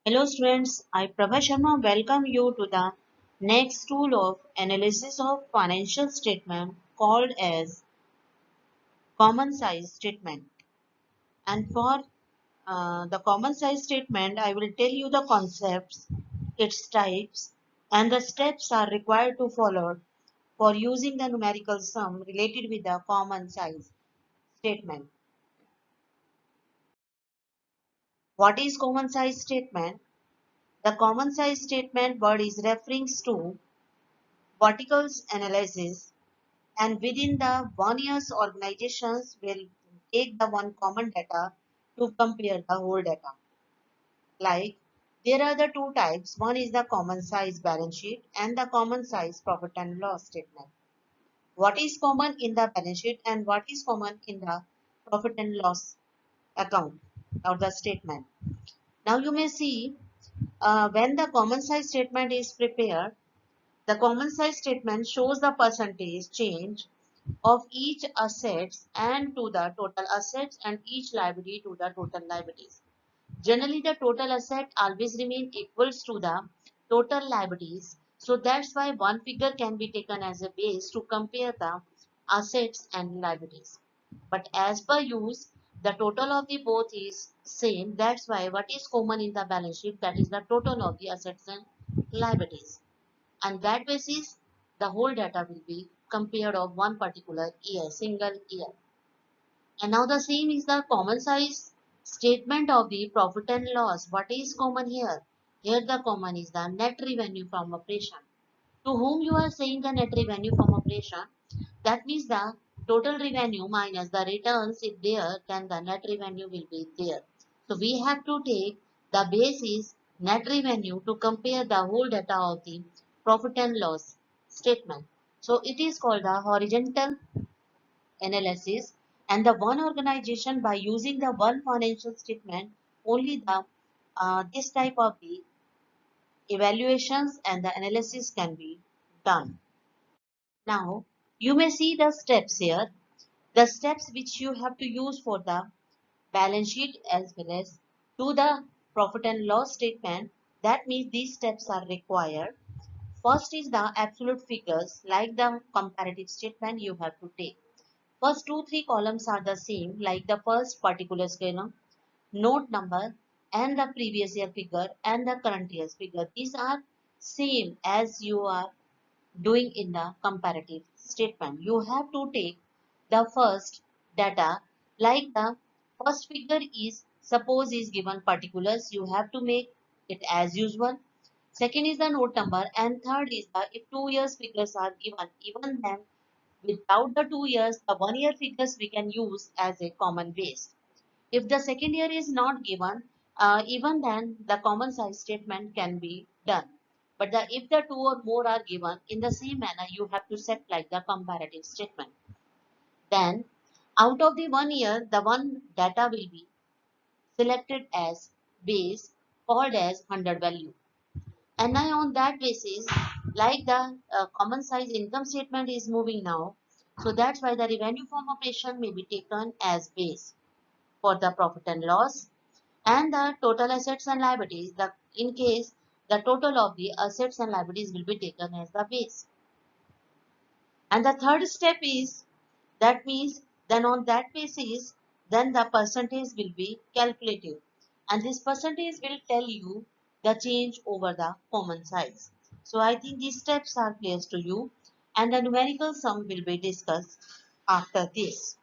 Hello students, I Prabha Sharma welcome you to the next tool of analysis of financial statement called as common size statement. And for the common size statement, I will tell you the concepts, its types, and the steps are required to follow for using the numerical sum related with the common size statement. What is common size statement? The common size statement word is referring to verticals analysis, and within the 1 year's organizations will take the one common data to compare the whole data. Like there are the two types. One is the common size balance sheet and the common size profit and loss statement. What is common in the balance sheet and what is common in the profit and loss account or the statement? Now you may see when the common size statement is prepared, the common size statement shows the percentage change of each assets and to the total assets and each liability to the total liabilities. Generally, the total asset always remain equals to the total liabilities. So that's why one figure can be taken as a base to compare the assets and liabilities. But as per use, the total of the both is same. That's why what is common in the balance sheet, that is the total of the assets and liabilities. And that basis, the whole data will be compared of one particular year, single year. And now the same is the common size statement of the profit and loss. What is common here? Here the common is the net revenue from operation. To whom you are saying the net revenue from operation? That means the total revenue minus the returns if there, then the net revenue will be there. So we have to take the base is net revenue to compare the whole data of the profit and loss statement. So it is called the horizontal analysis, and the one organization by using the one financial statement only the this type of the evaluations and the analysis can be done. Now you may see the steps here, the steps which you have to use for the balance sheet as well as to the profit and loss statement. That means these steps are required. First is the absolute figures, like the comparative statement you have to take. First two, three columns are the same, like the first particular column, note number, and the previous year figure and the current year's figure. These are same as you are doing in the comparative statement. You have to take the first data, like the first figure is suppose is given particulars, you have to make it as usual. Second is the note number, and third is the if 2 years figures are given, even then without the 2 years, the 1 year figures we can use as a common base. If the second year is not given, even then the common size statement can be done. But if the two or more are given, in the same manner you have to set like the comparative statement. Then out of the 1 year, the one data will be selected as base called as 100 value. And now on that basis, like the common size income statement is moving now, so that's why the revenue from operation may be taken as base for the profit and loss, and the total assets and liabilities, the in case the total of the assets and liabilities will be taken as the base. And the third step is, that means then on that basis, then the percentage will be calculated, and this percentage will tell you the change over the common size. So I think these steps are clear to you, and the numerical sum will be discussed after this.